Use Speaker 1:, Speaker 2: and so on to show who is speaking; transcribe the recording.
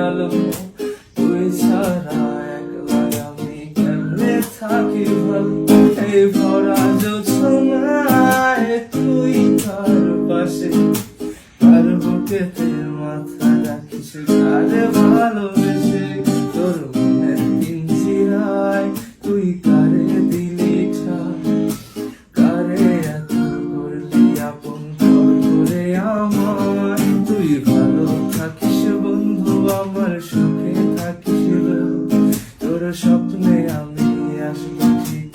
Speaker 1: আলো, তুই ছাড়া একলা আমি কেমনে থাকি ভালো। এই ভরা জোছনায় তুই তার পাশে, তার বুকেতে মাথা রাখিস কারে ভালোবেসে। তোর মনের পিঞ্জিরায় তুই কারে দিলি ঠাই, কারে এত করলি আপন ঘর করে আমার। তুই ভালো থাকিস বন্ধু, আমার সুখে থাকিস। তোর স্বপ্নে আমি আসবো ঠিক